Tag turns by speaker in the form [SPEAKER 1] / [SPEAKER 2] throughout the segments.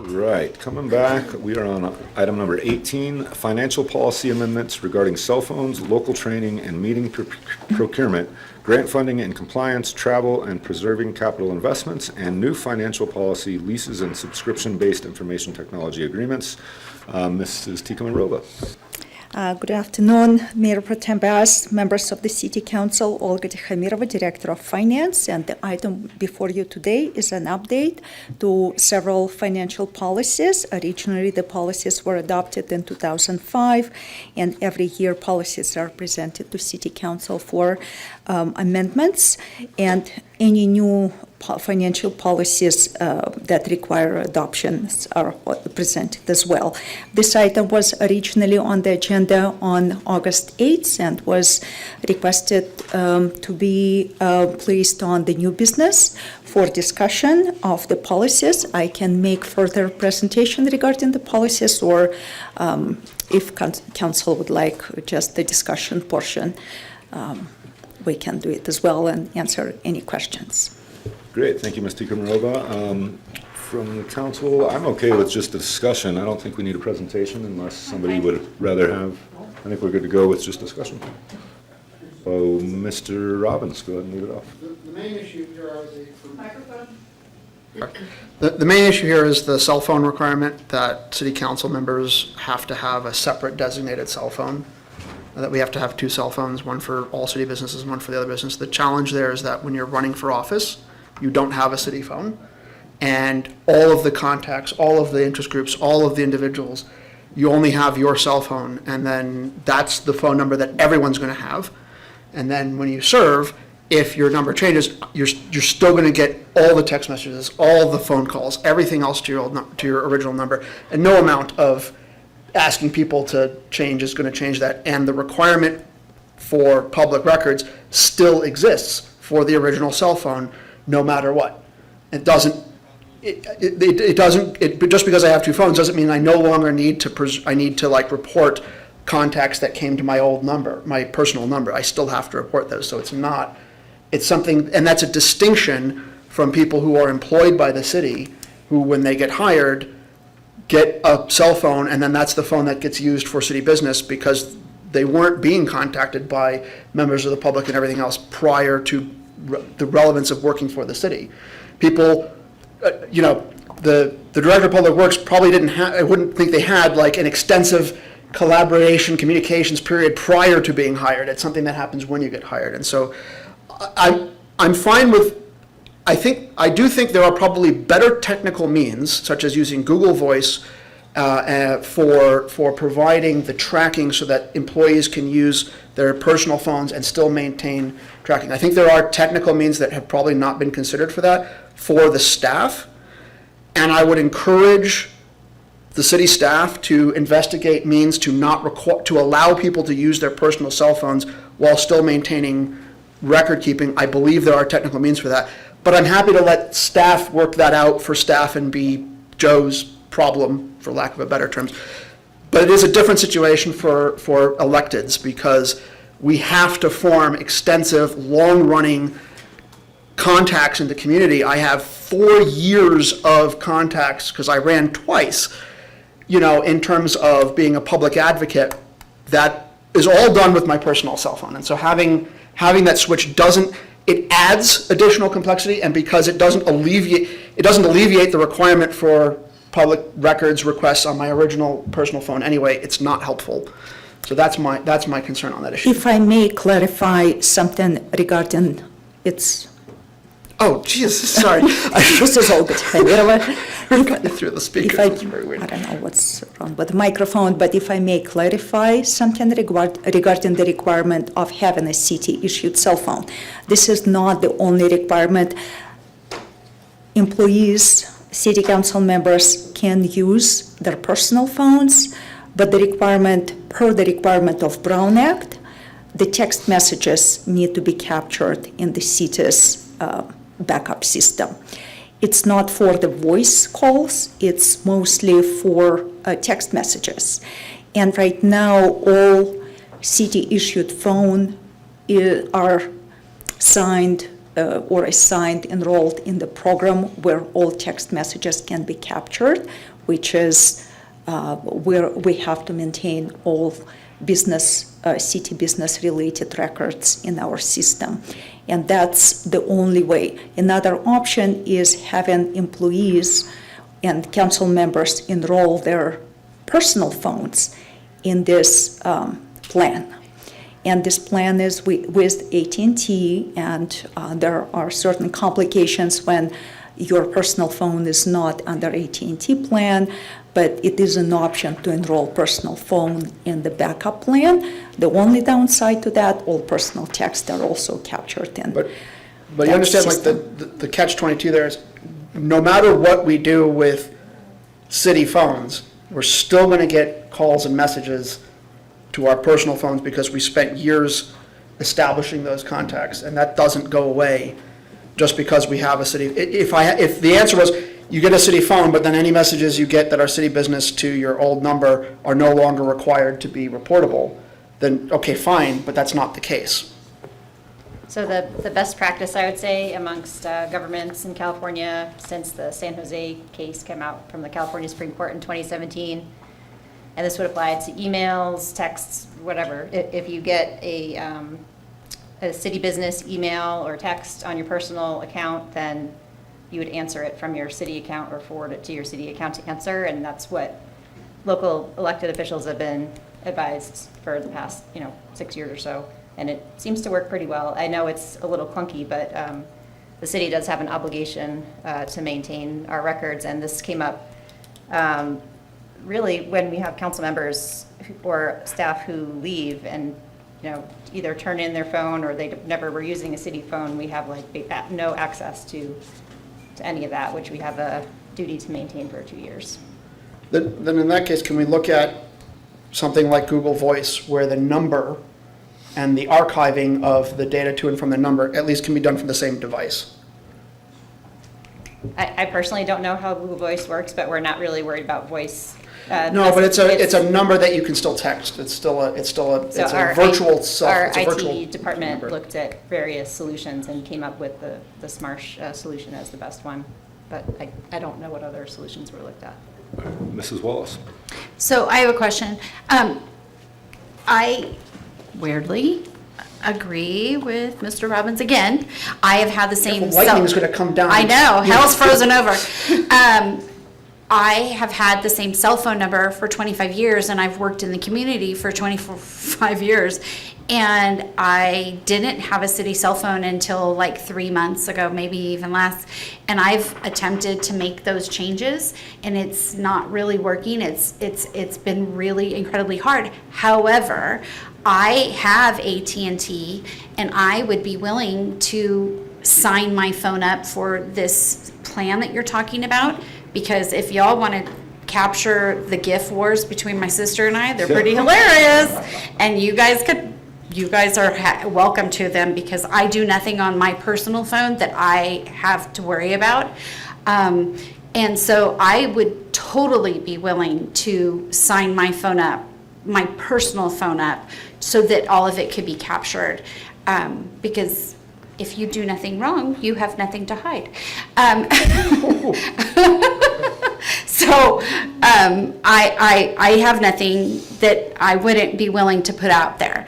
[SPEAKER 1] Right, coming back, we are on item number 18, financial policy amendments regarding cell phones, local training, and meeting procurement, grant funding and compliance, travel, and preserving capital investments, and new financial policy, leases and subscription-based information technology agreements. Mrs. Tikhomirova.
[SPEAKER 2] Good afternoon, Mayor Pro Tem Bass, members of the City Council, Olga Tikhomirova, Director of Finance, and the item before you today is an update to several financial policies. Originally, the policies were adopted in 2005, and every year policies are presented to City Council for amendments, and any new financial policies that require adoptions are presented as well. This item was originally on the agenda on August 8th and was requested to be placed on the new business for discussion of the policies. I can make further presentation regarding the policies, or if council would like just the discussion portion, we can do it as well and answer any questions.
[SPEAKER 1] Great, thank you, Ms. Tikhomirova. From the council, I'm okay with just a discussion. I don't think we need a presentation unless somebody would rather have. I think we're good to go with just discussion. So, Mr. Robbins, go ahead and lead it off.
[SPEAKER 3] The main issue here the main issue here is the cell phone requirement that city council members have to have a separate designated cell phone. That we have to have two cell phones, one for all city businesses and one for the other business. The challenge there is that when you're running for office, you don't have a city phone, and all of the contacts, all of the interest groups, all of the individuals, you only have your cell phone, and then that's the phone number that everyone's going to have. And then when you serve, if your number changes, you're still going to get all the text messages, all the phone calls, everything else to your original number, and no amount of asking people to change is going to change that. And the requirement for public records still exists for the original cell phone, no matter what. It doesn't. Just because I have two phones doesn't mean I no longer need to like report contacts that came to my old number, my personal number. I still have to report those. So it's something, and that's a distinction from people who are employed by the city, who when they get hired, get a cell phone, and then that's the phone that gets used for city business because they weren't being contacted by members of the public and everything else prior to the relevance of working for the city. People, the Director of Public Works probably didn't have, I wouldn't think they had like an extensive collaboration, communications period prior to being hired. It's something that happens when you get hired. And so I'm fine with, I do think there are probably better technical means, such as using Google Voice for providing the tracking so that employees can use their personal phones and still maintain tracking. I think there are technical means that have probably not been considered for that for the staff, and I would encourage the city staff to investigate means to to allow people to use their personal cell phones while still maintaining record keeping. I believe there are technical means for that, but I'm happy to let staff work that out for staff and be Joe's problem, for lack of a better term. But it is a different situation for electeds because we have to form extensive, long-running contacts in the community. I have 4 years of contacts because I ran twice, in terms of being a public advocate. That is all done with my personal cell phone. And so having that switch it adds additional complexity, and because it doesn't alleviate the requirement for public records requests on my original personal phone anyway, it's not helpful. So that's my concern on that issue.
[SPEAKER 2] If I may clarify something regarding its.
[SPEAKER 3] Oh, Jesus, sorry.
[SPEAKER 2] This is Olga Tikhomirova.
[SPEAKER 3] Through the speaker.
[SPEAKER 2] I don't know what's wrong with the microphone, but if I may clarify something regarding the requirement of having a city-issued cell phone. This is not the only requirement. Employees, city council members can use their personal phones, but the requirement of Brown Act, the text messages need to be captured in the city's backup system. It's not for the voice calls, it's mostly for text messages. And right now, all city-issued phones are signed or assigned, enrolled in the program where all text messages can be captured which is where we have to maintain all business, city business-related records in our system. And that's the only way. Another option is having employees and council members enroll their personal phones in this plan. And this plan is with AT&T, and there are certain complications when your personal phone is not under AT&T plan, but it is an option to enroll personal phone in the backup plan. The only downside to that, all personal texts are also captured in
[SPEAKER 3] But you
[SPEAKER 2] that
[SPEAKER 3] understand, like,
[SPEAKER 2] system.
[SPEAKER 3] the catch-22 there is, no matter what we do with city phones, we're still gonna get calls and messages to our personal phones because we spent years establishing those contacts, and that doesn't go away just because we have a city. If the answer was, you get a city phone, but then any messages you get that are city business to your old number are no longer required to be reportable, then, okay, fine, but that's not the case.
[SPEAKER 4] So the best practice, I would say, amongst governments in California since the San Jose case came out from the California Supreme Court in 2017, and this would apply to emails, texts, whatever. If you get a city business email or text on your personal account, then you would answer it from your city account or forward it to your city account to answer, and that's what local elected officials have been advised for the past, 6 years or so, and it seems to work pretty well. I know it's a little clunky, but the city does have an obligation to maintain our records, and this came up really when we have council members or staff who leave and either turn in their phone or they never were using a city phone. We have no access to any of that, which we have a duty to maintain for 2 years.
[SPEAKER 3] Then in that case, can we look at something like Google Voice, where the number and the archiving of the data to and from the number at least can be done from the same device?
[SPEAKER 4] I personally don't know how Google Voice works, but we're not really worried about voice.
[SPEAKER 3] No, but it's a number that you can still text. It's still a virtual self.
[SPEAKER 4] Our
[SPEAKER 3] It's a virtual
[SPEAKER 4] IT department
[SPEAKER 3] number.
[SPEAKER 4] looked at various solutions and came up with the Smarsh solution as the best one. But I don't know what other solutions were looked at.
[SPEAKER 1] Mrs. Wallace?
[SPEAKER 5] So I have a question. I weirdly agree with Mr. Robbins again. I have had the same.
[SPEAKER 3] Lightning's gonna come down.
[SPEAKER 5] I know, hell's frozen over. I have had the same cell phone number for 25 years, and I've worked in the community for 25 years. And I didn't have a city cell phone until like 3 months ago, maybe even less. And I've attempted to make those changes, and it's not really working. It's been really incredibly hard. However, I have AT&T, and I would be willing to sign my phone up for this plan that you're talking about, because if y'all want to capture the GIF wars between my sister and I, they're pretty hilarious, and you guys are welcome to them, because I do nothing on my personal phone that I have to worry about. And so I would totally be willing to sign my phone up, my personal phone up, so that all of it could be captured. Because if you do nothing wrong, you have nothing to hide. So I have nothing that I wouldn't be willing to put out there.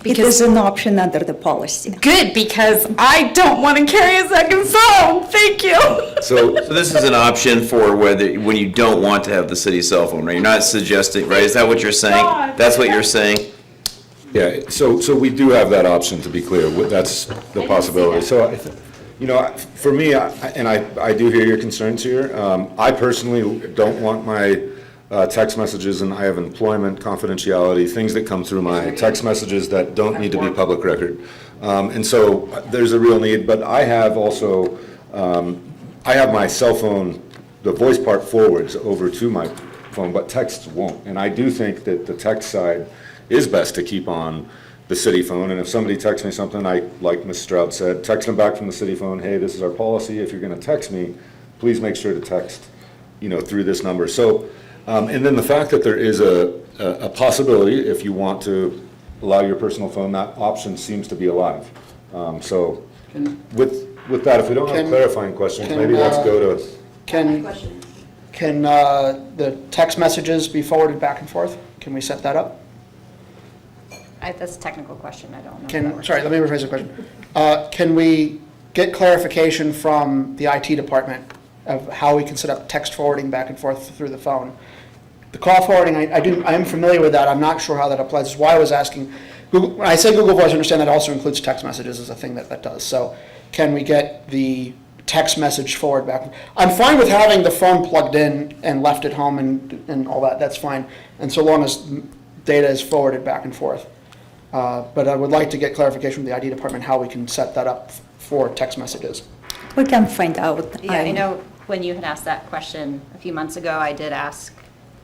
[SPEAKER 2] It is an option under the policy.
[SPEAKER 5] Good, because I don't want to carry a second phone. Thank you.
[SPEAKER 1] So,
[SPEAKER 6] So this is an option for when you don't want to have the city cell phone, right? You're not suggesting, right? Is that what you're saying? That's what you're saying?
[SPEAKER 1] yeah, so we do have that option, to be clear. That's the possibility. So, for me, I do hear your concerns here. I personally don't want my text messages, and I have employment confidentiality, things that come through my text messages that don't need to be public record. And so there's a real need, but I have also, I have my cell phone, the voice part forwards over to my phone, but texts won't. And I do think that the text side is best to keep on the city phone. And if somebody texts me something, like Ms. Stroud said, text them back from the city phone, hey, this is our policy. If you're gonna text me, please make sure to text, through this number. So, and then the fact that there is a possibility, if you want to allow your personal phone, that option seems to be alive. So with that, if we don't have clarifying questions, maybe let's go to,
[SPEAKER 3] Can the text messages be forwarded back and forth? Can we set that up?
[SPEAKER 4] That's a technical question, I don't know. if that
[SPEAKER 3] Can,
[SPEAKER 4] works.
[SPEAKER 3] sorry, let me rephrase the question. Can we get clarification from the IT department of how we can set up text forwarding back and forth through the phone? The call forwarding, I am familiar with that, I'm not sure how that applies, that's why I was asking. When I say Google Voice, I understand that also includes text messages as a thing that does. So can we get the text message forward back? I'm fine with having the phone plugged in and left at home and all that, that's fine. And so long as data is forwarded back and forth. But I would like to get clarification from the ID department how we can set that up for text messages.
[SPEAKER 2] We can find out.
[SPEAKER 4] Yeah, I know when you had asked that question a few months ago, I did ask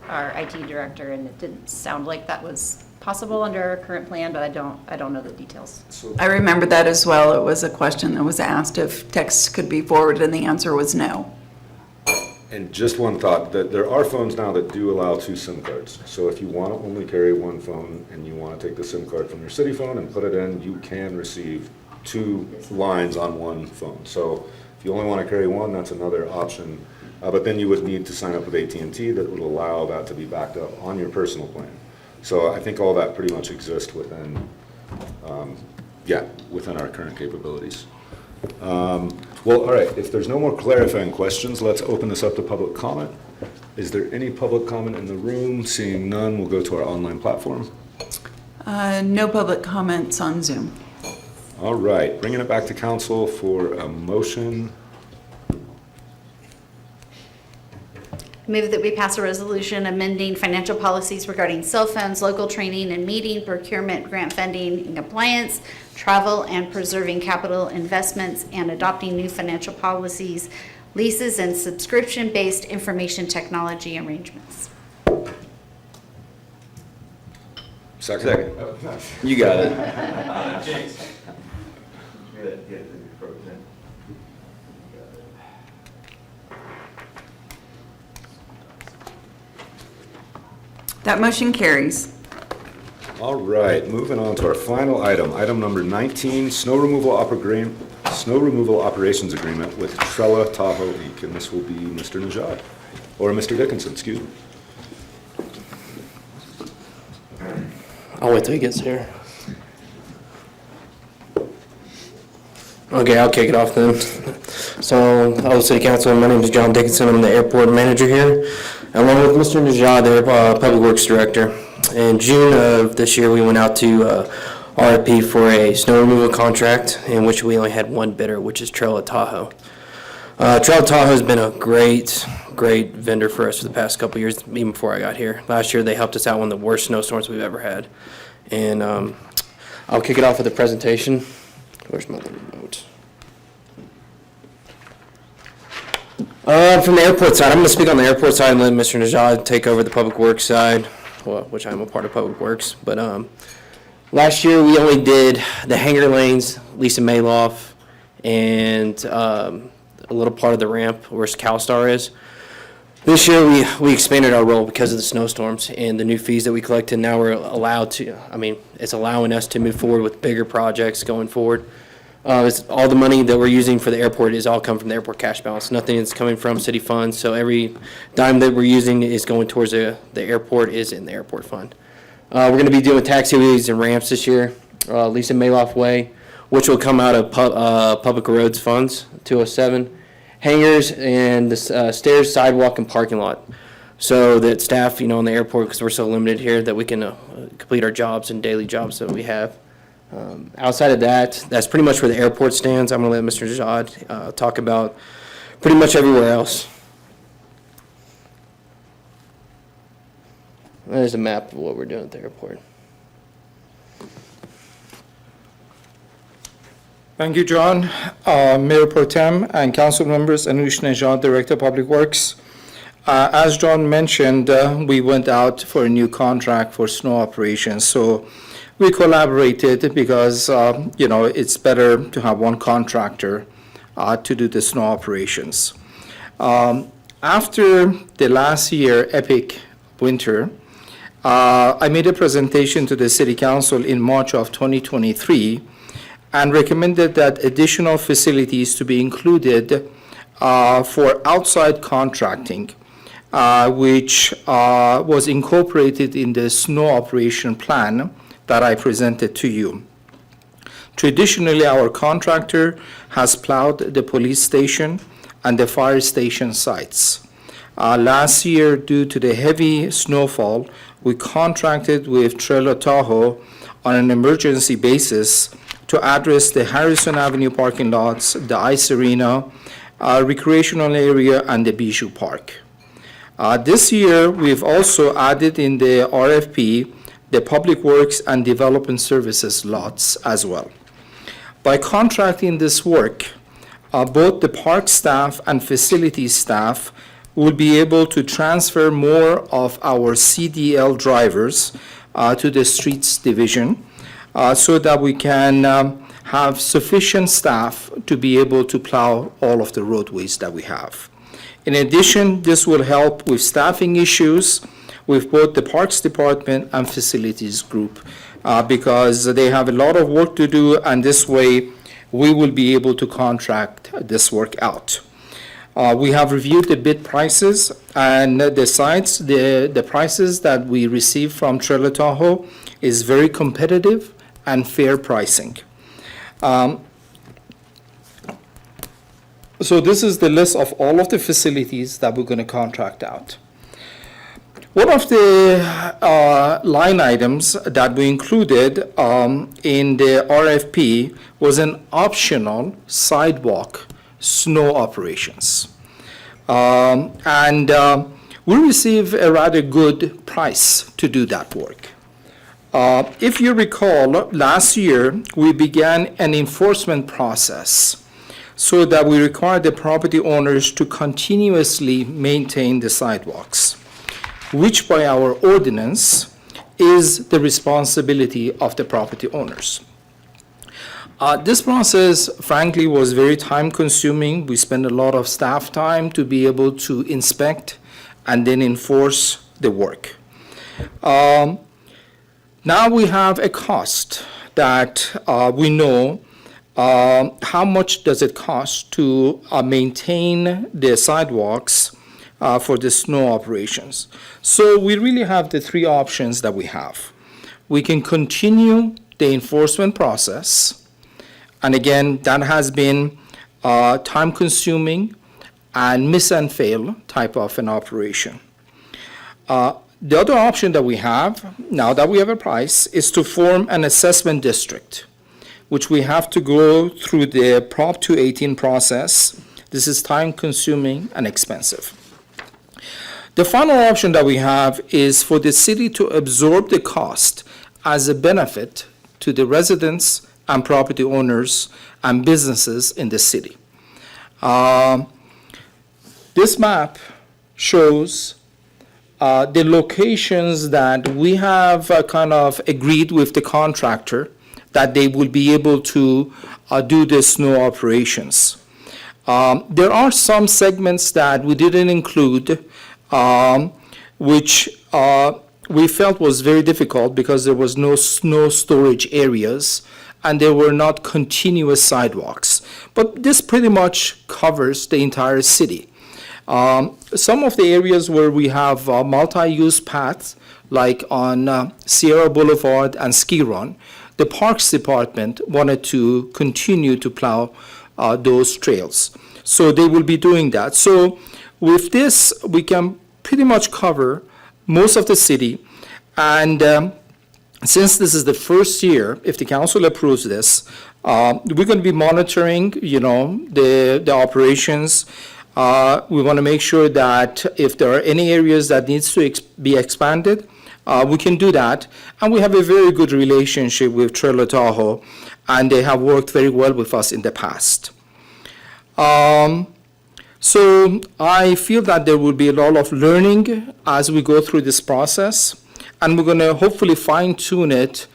[SPEAKER 4] our IT director, and it didn't sound like that was possible under our current plan, but I don't know the details.
[SPEAKER 7] I remember that as well. It was a question that was asked if text could be forwarded, and the answer was no.
[SPEAKER 1] And just one thought, that there are phones now that do allow 2 SIM cards. So if you want to only carry one phone and you want to take the SIM card from your city phone and put it in, you can receive 2 lines on one phone. So if you only want to carry one, that's another option. But then you would need to sign up with AT&T that would allow that to be backed up on your personal plan. So I think all that pretty much exists within, within our current capabilities. Well, all right, if there's no more clarifying questions, let's open this up to public comment. Is there any public comment in the room? Seeing none, we'll go to our online platform.
[SPEAKER 7] No public comments on Zoom.
[SPEAKER 1] All right, bringing it back to council for a motion.
[SPEAKER 5] Move that we pass a resolution amending financial policies regarding cell phones, local training and meeting, procurement, grant funding and compliance, travel and preserving capital investments, and adopting new financial policies, leases, and subscription-based information technology arrangements.
[SPEAKER 1] Second.
[SPEAKER 6] You got it.
[SPEAKER 7] That motion carries.
[SPEAKER 1] All right, moving on to our final item, item number 19, snow removal operations agreement with Trella Tahoe Inc. And this will be Mr. Najad, or Mr. Dickinson, excuse me.
[SPEAKER 8] I'll wait till he gets here. Okay, I'll kick it off then. So, hello City Council, my name is John Dickinson, I'm the airport manager here, along with Mr. Najad, their Public Works Director. In June of this year, we went out to RFP for a snow removal contract, in which we only had one bidder, which is Trella Tahoe. Trella Tahoe has been a great vendor for us for the past couple of years, even before I got here. Last year, they helped us out one of the worst snowstorms we've ever had. And I'll kick it off with a presentation. Where's my little note? From the airport side, I'm going to speak on the airport side and let Mr. Najad take over the public works side, well, which I'm a part of public works. But last year we only did the hangar lanes, Lisa Mayloff, and a little part of the ramp where CalStar is. This year we expanded our role because of the snowstorms and the new fees that we collected. Now we're allowed to, it's allowing us to move forward with bigger projects going forward. It's all the money that we're using for the airport is all come from the airport cash balance. Nothing is coming from city funds. So every dime that we're using is going towards the airport is in the airport fund. We're going to be doing taxiways and ramps this year. Lisa Mayloff Way, which will come out of public roads funds, 207. Hangars and the stairs, sidewalk, and parking lot. So that staff, in the airport, because we're so limited here, that we can complete our jobs and daily jobs that we have. Outside of that, that's pretty much where the airport stands. I'm going to let Mr. Najad talk about pretty much everywhere else. There's a map of what we're doing at the airport.
[SPEAKER 9] Thank you, John. Mayor Pro Tem and council members, Anush Najad, Director of Public Works. As John mentioned, we went out for a new contract for snow operations. So we collaborated because, it's better to have one contractor to do the snow operations. After the last year epic winter, I made a presentation to the City Council in March of 2023 and recommended that additional facilities to be included for outside contracting. which was incorporated in the snow operation plan that I presented to you. Traditionally, our contractor has plowed the police station and the fire station sites. Last year, due to the heavy snowfall, we contracted with Trail of Tahoe on an emergency basis to address the Harrison Avenue parking lots, the ice arena, recreational area, and the Bijou Park. This year, we've also added in the RFP the Public Works and Development Services lots as well. By contracting this work, both the park staff and facilities staff will be able to transfer more of our CDL drivers to the streets division so that we can have sufficient staff to be able to plow all of the roadways that we have. In addition, this will help with staffing issues with both the Parks Department and Facilities Group because they have a lot of work to do, and this way we will be able to contract this work out. We have reviewed the bid prices, and the prices that we received from Trail of Tahoe is very competitive and fair pricing. So this is the list of all of the facilities that we're going to contract out. One of the line items that we included in the RFP was an optional sidewalk snow operations. We received a rather good price to do that work. If you recall, last year, we began an enforcement process so that we required the property owners to continuously maintain the sidewalks, which by our ordinance is the responsibility of the property owners. This process, frankly, was very time-consuming. We spent a lot of staff time to be able to inspect and then enforce the work. Now we have a cost that we know how much does it cost to maintain the sidewalks for the snow operations. So we really have the three options that we have. We can continue the enforcement process, and again, that has been time-consuming and miss and fail type of an operation. The other option that we have, now that we have a price, is to form an assessment district, which we have to go through the Prop 218 process. This is time-consuming and expensive. The final option that we have is for the city to absorb the cost as a benefit to the residents and property owners and businesses in the city. This map shows the locations that we have kind of agreed with the contractor that they will be able to do the snow operations. There are some segments that we didn't include, which we felt was very difficult because there was no snow storage areas and there were not continuous sidewalks. But this pretty much covers the entire city. Some of the areas where we have multi-use paths, like on Sierra Boulevard and Ski Run, the Parks Department wanted to continue to plow those trails. So they will be doing that. So with this, we can pretty much cover most of the city. And since this is the first year, if the council approves this, we're going to be monitoring, the operations. We want to make sure that if there are any areas that needs to be expanded, we can do that. And we have a very good relationship with Trail of Tahoe, and they have worked very well with us in the past. So I feel that there will be a lot of learning as we go through this process, and we're going to hopefully fine-tune it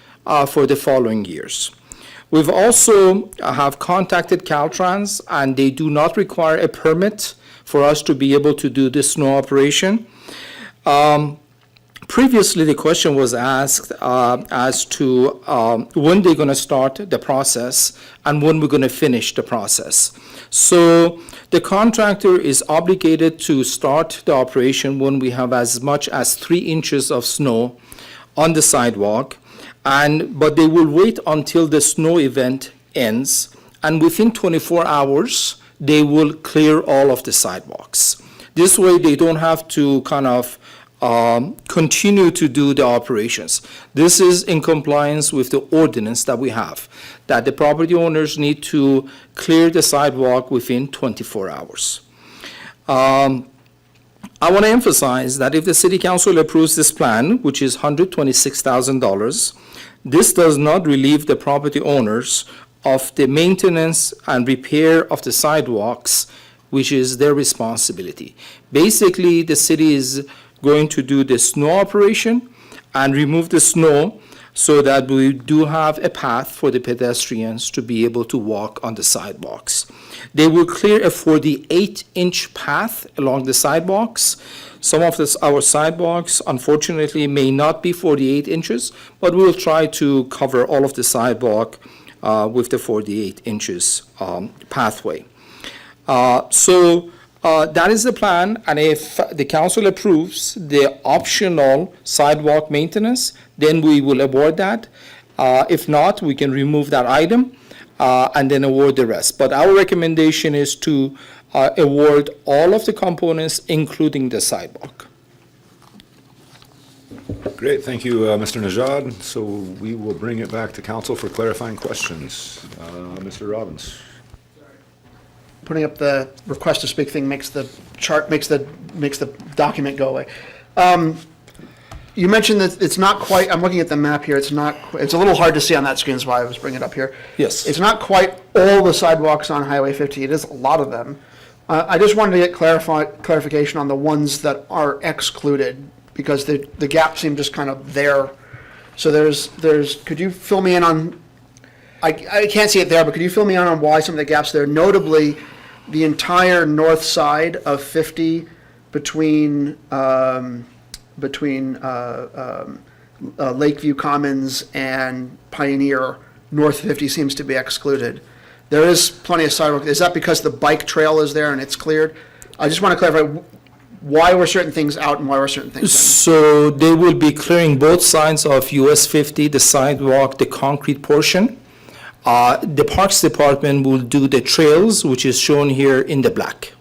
[SPEAKER 9] for the following years. We've also have contacted Caltrans, and they do not require a permit for us to be able to do this snow operation. Previously, the question was asked as to when they're going to start the process and when we're going to finish the process. So The contractor is obligated to start the operation when we have as much as 3 inches of snow on the sidewalk, but they will wait until the snow event ends, and within 24 hours, they will clear all of the sidewalks. This way, they don't have to kind of continue to do the operations. This is in compliance with the ordinance that we have, that the property owners need to clear the sidewalk within 24 hours. I want to emphasize that if the city council approves this plan, which is $126,000, this does not relieve the property owners of the maintenance and repair of the sidewalks, which is their responsibility. Basically, the city is going to do the snow operation and remove the snow so that we do have a path for the pedestrians to be able to walk on the sidewalks. They will clear a 48-inch path along the sidewalks. Some of our sidewalks, unfortunately, may not be 48 inches, but we'll try to cover all of the sidewalk with the 48 inches pathway. That is the plan, and if the council approves the optional sidewalk maintenance, then we will award that. If not, we can remove that item and then award the rest. But our recommendation is to award all of the components, including the sidewalk.
[SPEAKER 1] Great, thank you, Mr. Najad. So we will bring it back to council for clarifying questions. Mr. Robbins.
[SPEAKER 3] Putting up the request to speak thing makes the chart, makes the document go away. You mentioned that it's not quite, I'm looking at the map here, it's a little hard to see on that screen, that's why I was bringing it up here.
[SPEAKER 9] Yes.
[SPEAKER 3] It's not quite all the sidewalks on Highway 50, it is a lot of them. I just wanted to get clarification on the ones that are excluded, because the gaps seem just kind of there. So could you fill me in on, I can't see it there, but could you fill me in on why some of the gaps there, notably the entire north side of 50 between Lakeview Commons and Pioneer, north 50 seems to be excluded. There is plenty of sidewalk. Is that because the bike trail is there and it's cleared? I just want to clarify why were certain things out and why were certain things in?
[SPEAKER 9] So they will be clearing both sides of US 50, the sidewalk, the concrete portion. The Parks Department will do the trails, which is shown here in the black.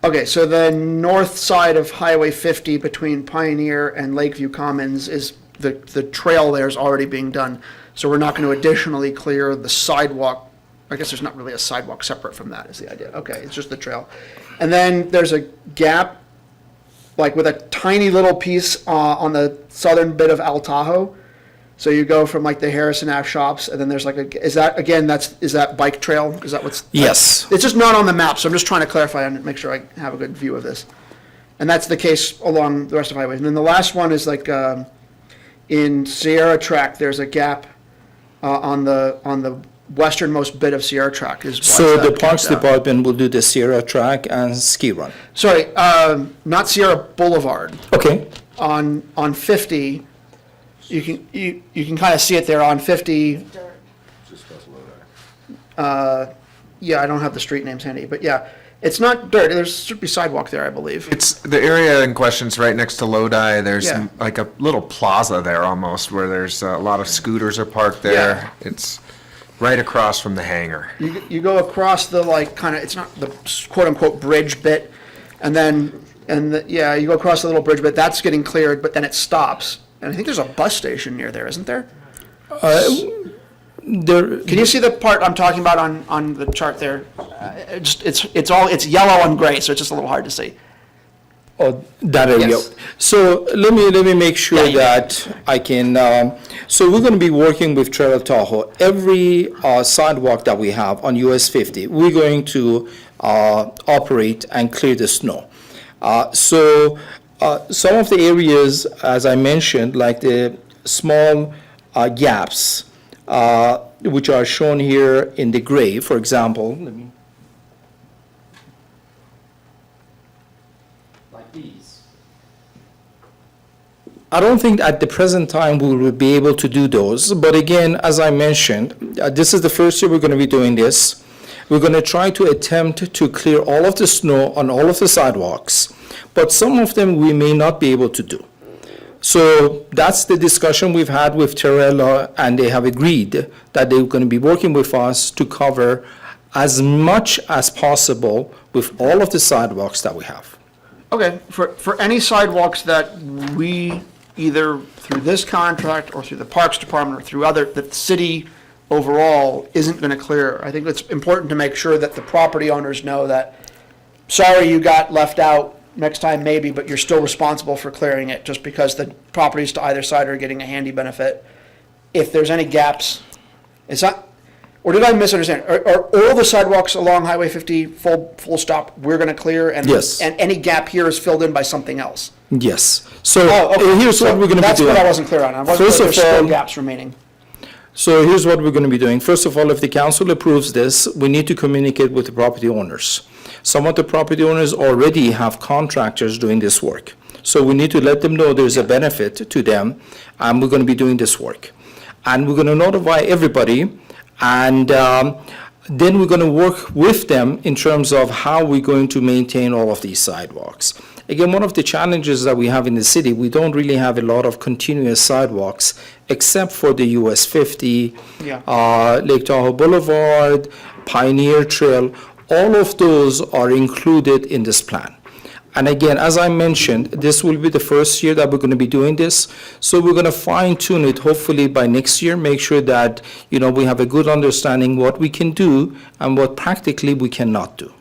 [SPEAKER 3] Okay, so the north side of Highway 50 between Pioneer and Lakeview Commons is, the trail there is already being done. So we're not going to additionally clear the sidewalk. I guess there's not really a sidewalk separate from that is the idea. Okay, it's just the trail. And then there's a gap, like with a tiny little piece on the southern bit of El Tahoe. So you go from like the Harrison Ave shops, and then there's like is that bike trail? Is that what's?
[SPEAKER 9] Yes.
[SPEAKER 3] It's just not on the map, so I'm just trying to clarify and make sure I have a good view of this. And that's the case along the rest of highways. And then the last one is like in Sierra Track, there's a gap on the westernmost bit of Sierra Track.
[SPEAKER 9] So the Parks Department will do the Sierra Track and ski run.
[SPEAKER 3] Sorry, not Sierra Boulevard.
[SPEAKER 9] Okay.
[SPEAKER 3] On 50. You can kind of see it there on 50. Yeah, I don't have the street names handy, but yeah, it's not dirt. There should be sidewalk there, I believe.
[SPEAKER 10] It's, the area in question's right next to Lodi. There's
[SPEAKER 3] Yeah.
[SPEAKER 10] like a little plaza there almost, where there's a lot of scooters are parked there. It's right across from the hangar.
[SPEAKER 3] You go across the like kind of, it's not the quote unquote bridge bit, and yeah, you go across the little bridge bit. That's getting cleared, but then it stops. And I think there's a bus station near there, isn't there? Can you see the part I'm talking about on the chart there? It's yellow and gray, so it's just a little hard to see.
[SPEAKER 9] Oh, that area.
[SPEAKER 3] Yes.
[SPEAKER 9] So let me make sure that I can, so we're going to be working with Trail Tahoe. Every sidewalk that we have on US 50, we're going to operate and clear the snow. Some of the areas, as I mentioned, like the small gaps, which are shown here in the gray, for example, like these. I don't think at the present time we will be able to do those, but again, as I mentioned, this is the first year we're going to be doing this. We're going to try to attempt to clear all of the snow on all of the sidewalks, but some of them we may not be able to do. So that's the discussion we've had with Terrella, and they have agreed that they're going to be working with us to cover as much as possible with all of the sidewalks that we have.
[SPEAKER 3] Okay, for any sidewalks that we, either through this contract or through the Parks Department or through other, that the city overall isn't gonna clear, I think it's important to make sure that the property owners know that, sorry you got left out, next time maybe, but you're still responsible for clearing it, just because the properties to either side are getting a handy benefit. If there's any gaps, it's not, or did I misunderstand? Are all the sidewalks along Highway 50 full stop, we're gonna clear?
[SPEAKER 9] Yes.
[SPEAKER 3] And any gap here is filled in by something else?
[SPEAKER 9] Yes. So
[SPEAKER 3] Oh, okay.
[SPEAKER 9] here's what
[SPEAKER 3] So
[SPEAKER 9] we're going to be
[SPEAKER 3] That's
[SPEAKER 9] doing.
[SPEAKER 3] what I wasn't clear on. I wasn't
[SPEAKER 9] First
[SPEAKER 3] clear
[SPEAKER 9] of
[SPEAKER 3] there's still
[SPEAKER 9] all-
[SPEAKER 3] gaps remaining.
[SPEAKER 9] So here's what we're going to be doing. First of all, if the council approves this, we need to communicate with the property owners. Some of the property owners already have contractors doing this work. So we need to let them know there's a benefit to them, and we're going to be doing this work. And we're going to notify everybody, and then we're going to work with them in terms of how we're going to maintain all of these sidewalks. Again, one of the challenges that we have in the city, we don't really have a lot of continuous sidewalks except for the US 50,
[SPEAKER 3] Yeah.
[SPEAKER 9] Lake Tahoe Boulevard, Pioneer Trail. All of those are included in this plan. And again, as I mentioned, this will be the first year that we're going to be doing this. So we're going to fine tune it hopefully by next year, make sure that, we have a good understanding what we can do and what practically we cannot do.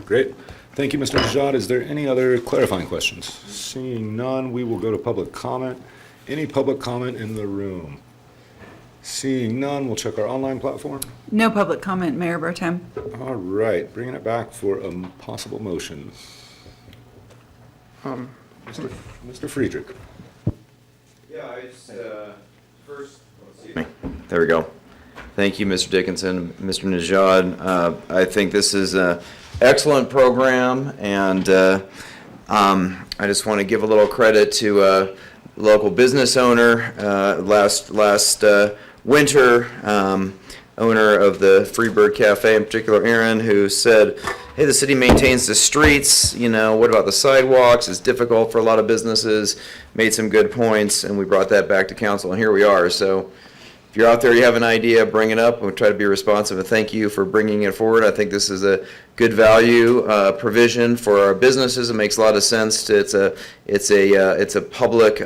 [SPEAKER 1] Great. Thank you, Mr. Najad. Is there any other clarifying questions? Seeing none, we will go to public comment. Any public comment in the room? Seeing none, we'll check our online platform.
[SPEAKER 7] No public comment, Mayor Pro Tem.
[SPEAKER 1] All right, bringing it back for a possible motion. Mr. Friedrich.
[SPEAKER 6] Yeah, I just, first, there we go. Thank you, Mr. Dickinson, Mr. Najad. I think this is an excellent program, and I just want to give a little credit to a local business owner, last winter, owner of the Freebird Cafe, in particular Aaron, who said, hey, the city maintains the streets, what about the sidewalks? It's difficult for a lot of businesses. Made some good points, and we brought that back to council, and here we are. So if you're out there, you have an idea, bring it up. We'll try to be responsive, and thank you for bringing it forward. I think this is a good value provision for our businesses. It makes a lot of sense. It's a public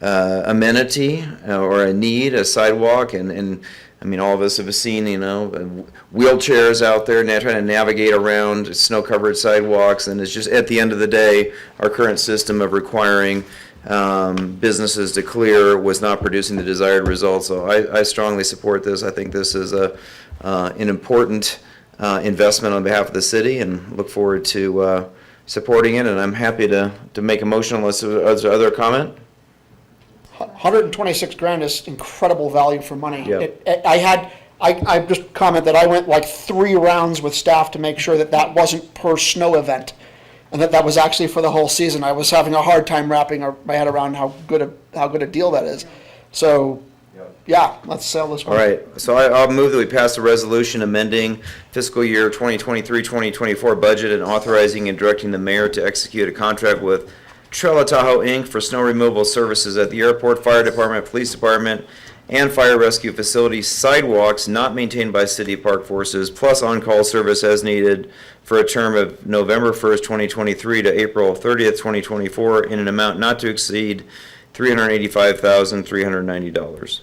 [SPEAKER 6] amenity or a need, a sidewalk, and I mean, all of us have seen, wheelchairs out there now trying to navigate around snow-covered sidewalks, and it's just, at the end of the day, our current system of requiring businesses to clear was not producing the desired results. So I strongly support this. I think this is an important investment on behalf of the city, and look forward to supporting it, and I'm happy to make a motion unless there's other comment.
[SPEAKER 3] 126 grand is incredible value for money.
[SPEAKER 6] Yeah.
[SPEAKER 3] I just comment that I went like 3 rounds with staff to make sure that that wasn't per snow event, and that was actually for the whole season. I was having a hard time wrapping my head around how good a deal that is. So, yeah, let's sell this one.
[SPEAKER 6] All right, so I'll move that we pass a resolution amending fiscal year 2023-2024 budget and authorizing and directing the mayor to execute a contract with Trella Tahoe, Inc. for snow removal services at the airport, fire department, police department, and fire rescue facility sidewalks not maintained by city park forces, plus on-call service as needed for a term of November 1st, 2023 to April 30th, 2024, in an amount not to exceed $385,390.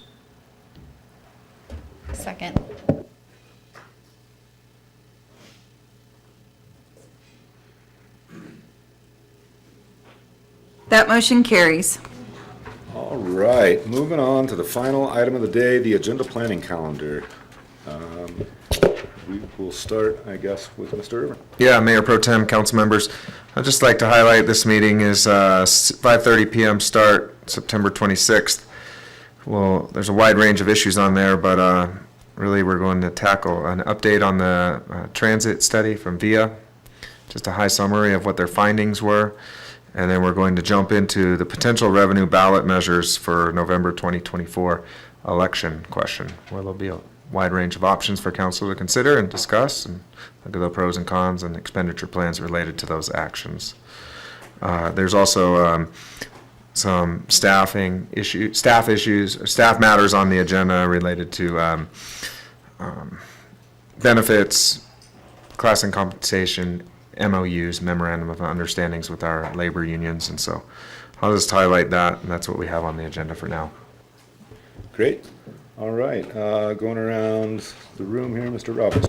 [SPEAKER 4] Second.
[SPEAKER 7] That motion carries.
[SPEAKER 1] All right, moving on to the final item of the day, the agenda planning calendar. We will start, I guess, with Mr. Irvin.
[SPEAKER 10] Yeah, Mayor Pro Tem, council members, I'd just like to highlight this meeting is 5:30 PM start, September 26th. Well, there's a wide range of issues on there, but really we're going to tackle an update on the transit study from VIA, just a high summary of what their findings were, and then we're going to jump into the potential revenue ballot measures for November 2024 election question, where there'll be wide range of options for council to consider and discuss, and look at the pros and cons and expenditure plans related to those actions. There's also some staff issues, staff matters on the agenda related to benefits, class and compensation, MOUs, memorandum of understandings with our labor unions, and so I'll just highlight that, and that's what we have on the agenda for now.
[SPEAKER 1] Great. All right, going around the room here, Mr. Robbins.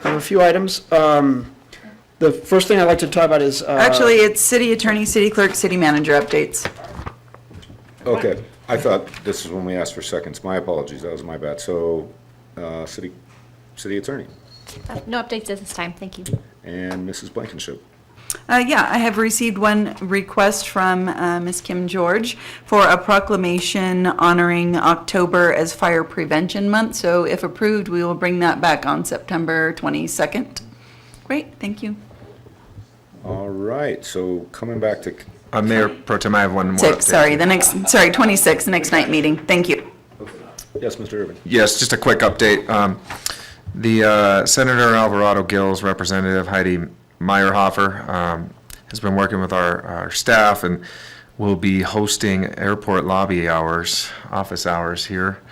[SPEAKER 3] I have a few items. The first thing I'd like to talk about is.
[SPEAKER 7] Actually, it's city attorney, city clerk, city manager updates.
[SPEAKER 1] Okay, I thought this is when we asked for seconds. My apologies, that was my bad. So, city attorney
[SPEAKER 4] No updates at this time, thank you.
[SPEAKER 1] and Mrs. Blankenship.
[SPEAKER 7] Yeah, I have received one request from Ms. Kim George for a proclamation honoring October as Fire Prevention Month. So if approved, we will bring that back on September 22nd. Great, thank you.
[SPEAKER 1] All right, so coming back to,
[SPEAKER 10] Mayor Pro Tem, I have one more.
[SPEAKER 7] Six,
[SPEAKER 10] update.
[SPEAKER 7] sorry, 26, the next night meeting. Thank you.
[SPEAKER 1] yes, Mr. Irvin.
[SPEAKER 10] Yes, just a quick update. The Senator Alvarado Gills representative Heidi Meyerhofer has been working with our staff and will be hosting airport lobby hours, office hours here,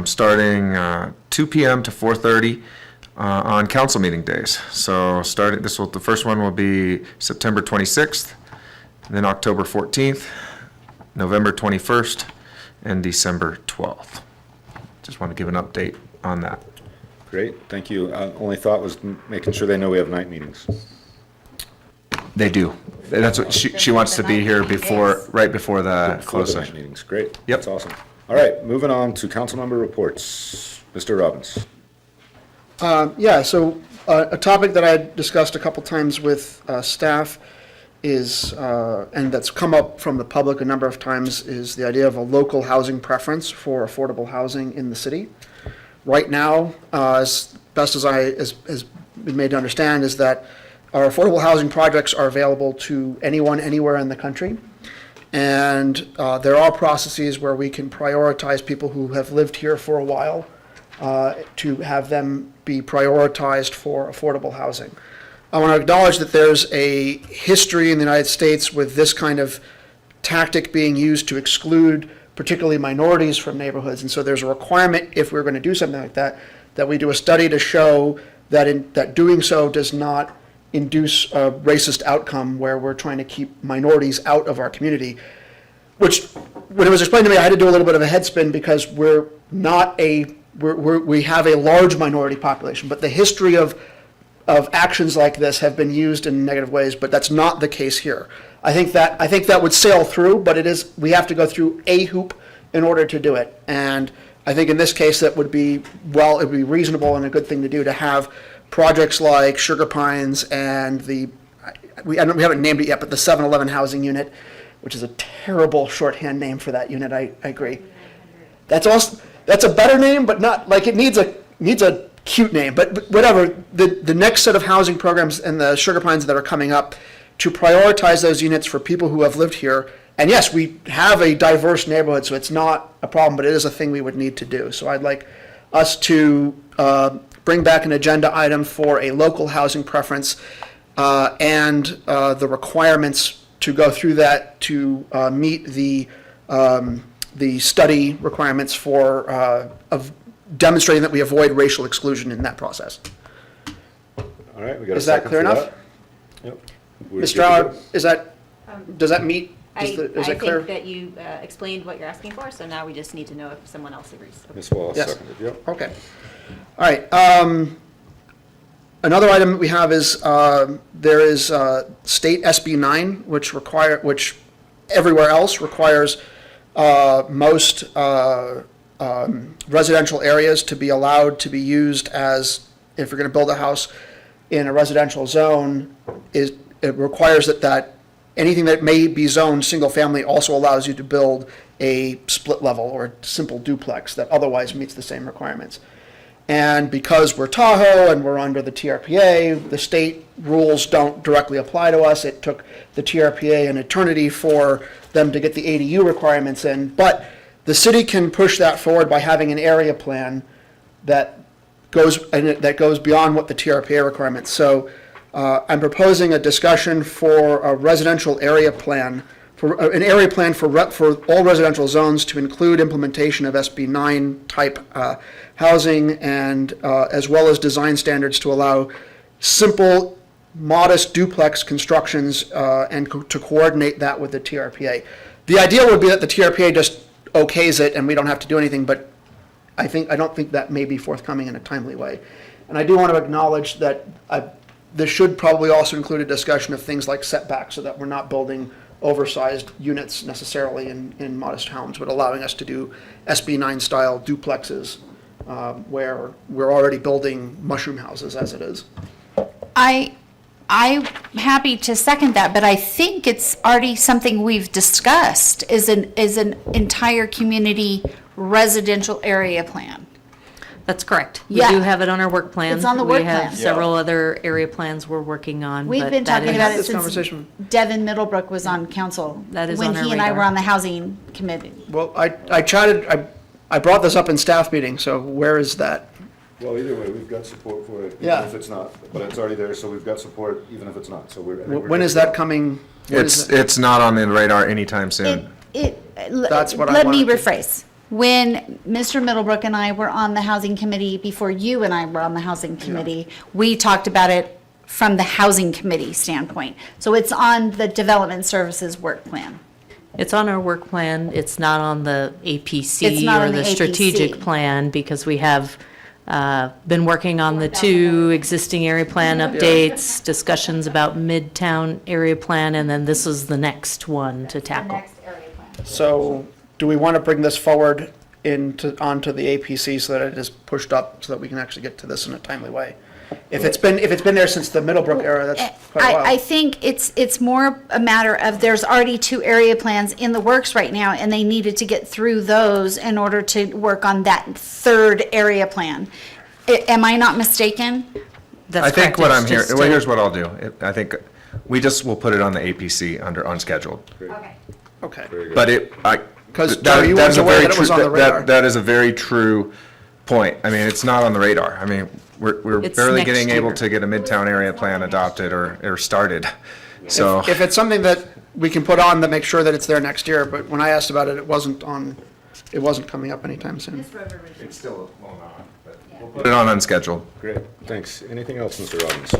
[SPEAKER 10] starting 2 p.m. to 4:30 on council meeting days. So the first one will be September 26th, then October 14th, November 21st, and December 12th. Just want to give an update on that.
[SPEAKER 1] Great, thank you. Only thought was making sure they know we have night meetings.
[SPEAKER 10] They do. That's what she wants to be here right before the
[SPEAKER 1] For
[SPEAKER 10] closed
[SPEAKER 1] the night
[SPEAKER 10] session.
[SPEAKER 1] meetings, great.
[SPEAKER 10] Yep.
[SPEAKER 1] That's awesome. All right, moving on to council member reports. Mr. Robbins.
[SPEAKER 3] Yeah, so a topic that I discussed a couple times with staff is, and that's come up from the public a number of times, is the idea of a local housing preference for affordable housing in the city. Right now, as best as has been made to understand, is that our affordable housing projects are available to anyone, anywhere in the country. And there are processes where we can prioritize people who have lived here for a while to have them be prioritized for affordable housing. I want to acknowledge that there's a history in the United States with this kind of tactic being used to exclude particularly minorities from neighborhoods. And so there's a requirement, if we're going to do something like that, that we do a study to show that that doing so does not induce a racist outcome where we're trying to keep minorities out of our community. Which, when it was explained to me, I had to do a little bit of a head spin because we have a large minority population, but the history of actions like this have been used in negative ways, but that's not the case here. I think that would sail through, but we have to go through a hoop in order to do it. And I think in this case, that would be reasonable and a good thing to do to have projects like Sugar Pines and we haven't named it yet, but the 7-Eleven housing unit, which is a terrible shorthand name for that unit, I agree. That's a better name, but not, like, it needs a cute name, but whatever. The next set of housing programs and the Sugar Pines that are coming up to prioritize those units for people who have lived here. And yes, we have a diverse neighborhood, so it's not a problem, but it is a thing we would need to do. So I'd like us to bring back an agenda item for a local housing preference and the requirements to go through that to meet the study requirements for of demonstrating that we avoid racial exclusion in that process.
[SPEAKER 1] All right, we got a
[SPEAKER 3] Is that
[SPEAKER 1] second
[SPEAKER 3] clear
[SPEAKER 1] for
[SPEAKER 3] enough?
[SPEAKER 1] that? Yep. We're good to
[SPEAKER 3] Mr. Allard,
[SPEAKER 1] go.
[SPEAKER 3] does that meet?
[SPEAKER 4] I
[SPEAKER 3] Is that clear?
[SPEAKER 4] think that you explained what you're asking for, so now we just need to know if someone else agrees.
[SPEAKER 1] Ms. Wallace
[SPEAKER 3] Yes.
[SPEAKER 1] seconded, yep.
[SPEAKER 3] Okay. All right. Another item that we have is there is state SB 9, which everywhere else requires most residential areas to be allowed to be used as, if you're going to build a house in a residential zone, it requires that anything that may be zoned single family also allows you to build a split level or simple duplex that otherwise meets the same requirements. And because we're Tahoe and we're under the TRPA, the state rules don't directly apply to us. It took the TRPA an eternity for them to get the ADU requirements in. But the city can push that forward by having an area plan that goes beyond what the TRPA requirements. So I'm proposing a discussion for a residential area plan, for an area plan for all residential zones to include implementation of SB 9 type housing, and as well as design standards to allow simple, modest duplex constructions and to coordinate that with the TRPA. The idea would be that the TRPA just okays it and we don't have to do anything, but I don't think that may be forthcoming in a timely way. And I do want to acknowledge that this should probably also include a discussion of things like setbacks, so that we're not building oversized units necessarily in modest homes, but allowing us to do SB 9 style duplexes where we're already building mushroom houses as it is.
[SPEAKER 5] I'm happy to second that, but I think it's already something we've discussed, is an entire community residential area plan.
[SPEAKER 11] That's correct. We
[SPEAKER 5] Yeah.
[SPEAKER 11] do have it on our work plan.
[SPEAKER 5] It's on the work
[SPEAKER 11] We
[SPEAKER 5] plan.
[SPEAKER 11] have several other area plans we're working on.
[SPEAKER 5] We've
[SPEAKER 11] but
[SPEAKER 5] been
[SPEAKER 11] that
[SPEAKER 5] talking
[SPEAKER 11] is-
[SPEAKER 5] about it
[SPEAKER 3] This
[SPEAKER 5] since
[SPEAKER 3] conversation.
[SPEAKER 5] Devin Middlebrook was on council.
[SPEAKER 11] That is on our
[SPEAKER 5] When he and I
[SPEAKER 11] radar.
[SPEAKER 5] were on the housing committee.
[SPEAKER 3] Well, I chatted, I brought this up in staff meeting, so where is that?
[SPEAKER 1] Well, either way, we've got support for it,
[SPEAKER 3] Yeah.
[SPEAKER 1] even if it's not, but it's already there, so we've got support even if it's not, so we're. I think we're
[SPEAKER 3] When
[SPEAKER 1] good
[SPEAKER 3] is
[SPEAKER 1] to go.
[SPEAKER 3] that coming? When is
[SPEAKER 10] It's not on the radar anytime soon.
[SPEAKER 3] That's what I
[SPEAKER 5] Let me
[SPEAKER 3] wanted to-
[SPEAKER 5] rephrase. When Mr. Middlebrook and I were on the housing committee, before you and I were on the housing committee, we talked about it from the housing committee standpoint. So it's on the development services work plan.
[SPEAKER 11] It's on our work plan. It's not on the
[SPEAKER 5] It's
[SPEAKER 11] APC
[SPEAKER 5] not
[SPEAKER 11] or
[SPEAKER 5] on
[SPEAKER 11] the
[SPEAKER 5] the
[SPEAKER 11] strategic
[SPEAKER 5] APC.
[SPEAKER 11] plan, because we have been working on the two existing area plan updates, discussions about Midtown area plan, and then this is the next one to tackle.
[SPEAKER 3] So, do we want to bring this forward onto the APC so that it is pushed up so that we can actually get to this in a timely way? If it's been there since the Middlebrook era, that's quite a
[SPEAKER 5] I
[SPEAKER 3] while.
[SPEAKER 5] think it's more a matter of, there's already two area plans in the works right now, and they needed to get through those in order to work on that third area plan. Am I not mistaken?
[SPEAKER 11] That's
[SPEAKER 10] I think
[SPEAKER 11] correct.
[SPEAKER 10] what
[SPEAKER 11] It's
[SPEAKER 10] I'm hearing,
[SPEAKER 11] just,
[SPEAKER 10] well, here's what I'll do. I think we just will put it on the APC under unscheduled.
[SPEAKER 3] Okay.
[SPEAKER 10] But it,
[SPEAKER 3] 'Cause,
[SPEAKER 10] that-
[SPEAKER 3] Joe, you
[SPEAKER 10] that is
[SPEAKER 3] weren't
[SPEAKER 10] a
[SPEAKER 3] aware
[SPEAKER 10] very
[SPEAKER 3] that it was
[SPEAKER 10] true-
[SPEAKER 3] on the radar.
[SPEAKER 10] That is a very true point. I mean, it's not on the radar. I mean, we're
[SPEAKER 11] It's
[SPEAKER 10] barely
[SPEAKER 11] next
[SPEAKER 10] getting able
[SPEAKER 11] year.
[SPEAKER 10] to get a Midtown area plan adopted or started. So,
[SPEAKER 3] If it's something that we can put on to make sure that it's there next year, but when I asked about it, it wasn't coming up anytime soon.
[SPEAKER 10] it's still going on, but we'll put it on unscheduled.
[SPEAKER 1] Great, thanks. Anything else, Mr. Robbins?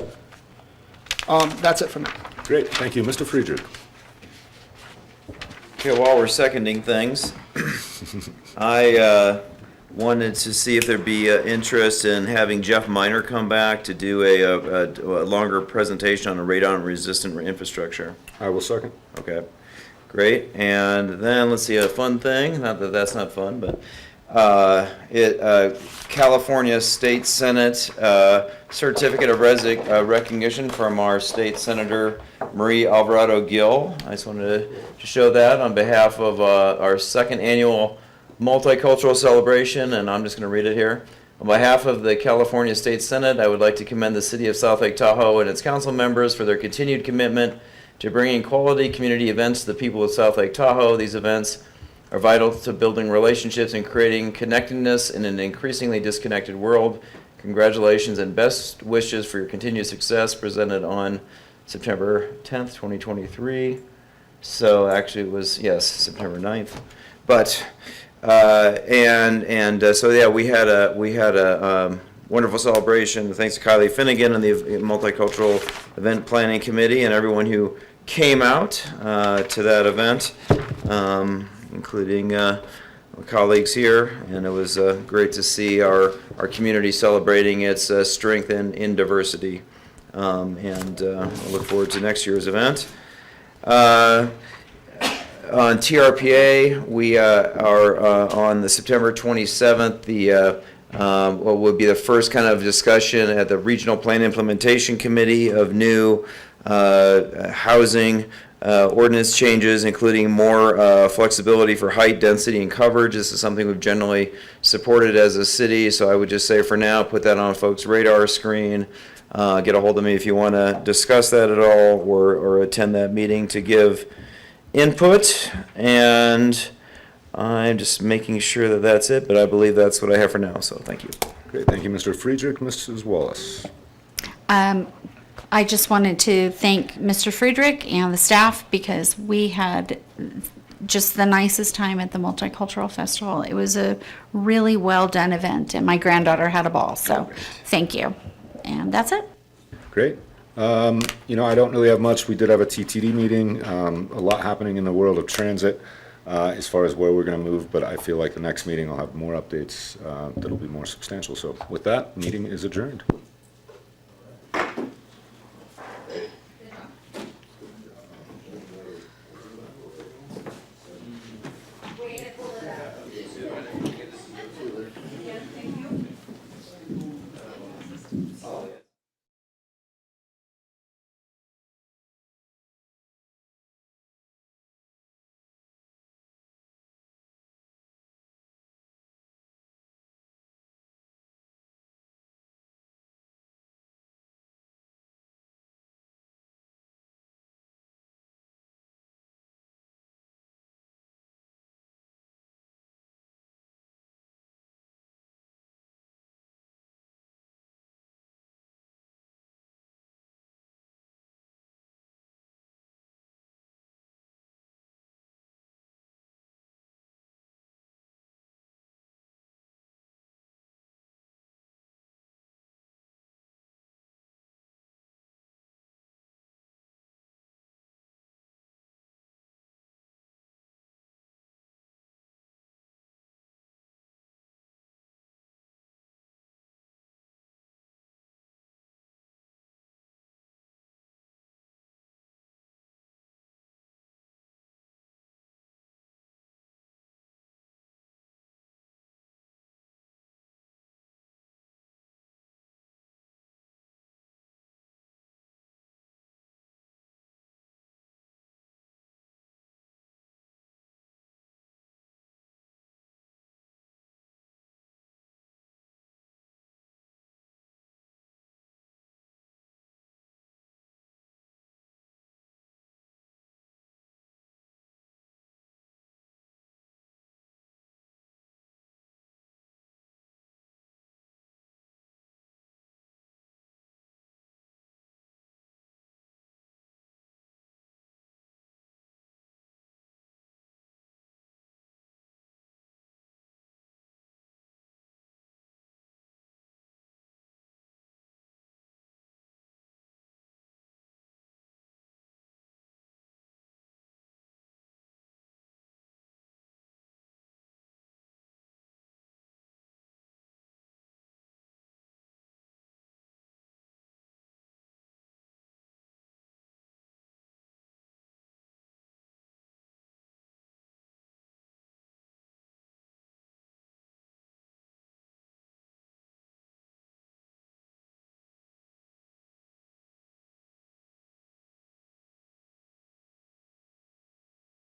[SPEAKER 3] That's it for me.
[SPEAKER 1] Great, thank you. Mr. Friedrich?
[SPEAKER 6] Okay, while we're seconding things, I wanted to see if there'd be interest in having Jeff Miner come back to do a longer presentation on a radon-resistant infrastructure.
[SPEAKER 1] I will second.
[SPEAKER 6] Okay, great. And then, let's see, a fun thing, not that that's not fun, but California State Senate certificate of recognition from our state senator, Marie Alvarado Gill. I just wanted to show that on behalf of our second annual multicultural celebration, and I'm just going to read it here. On behalf of the California State Senate, I would like to commend the city of South Lake Tahoe and its council members for their continued commitment to bringing quality community events to the people of South Lake Tahoe. These events are vital to building relationships and creating connectedness in an increasingly disconnected world. Congratulations and best wishes for your continued success, presented on September 10th, 2023. So actually it was, yes, September 9th. But, so yeah, we had a wonderful celebration. Thanks to Kylie Finnegan and the Multicultural Event Planning Committee and everyone who came out to that event, including my colleagues here. And it was great to see our community celebrating its strength in diversity. And I look forward to next year's event. On TRPA, we are on the September 27th, what would be the first kind of discussion at the Regional Plan Implementation Committee of new housing ordinance changes, including more flexibility for height, density, and coverage. This is something we've generally supported as a city, so I would just say for now, put that on folks' radar screen. Get a hold of me if you want to discuss that at all or attend that meeting to give input. And I'm just making sure that that's it, but I believe that's what I have for now, so thank you.
[SPEAKER 1] Great, thank you, Mr. Friedrich. Mrs. Wallace.
[SPEAKER 5] I just wanted to thank Mr. Friedrich and the staff because we had just the nicest time at the Multicultural Festival. It was a really well-done event, and my granddaughter had a ball, so thank you. And that's it.
[SPEAKER 1] Great. I don't really have much. We did have a TTD meeting, a lot happening in the world of transit as far as where we're going to move, but I feel like the next meeting I'll have more updates that'll be more substantial. So with that, meeting is adjourned.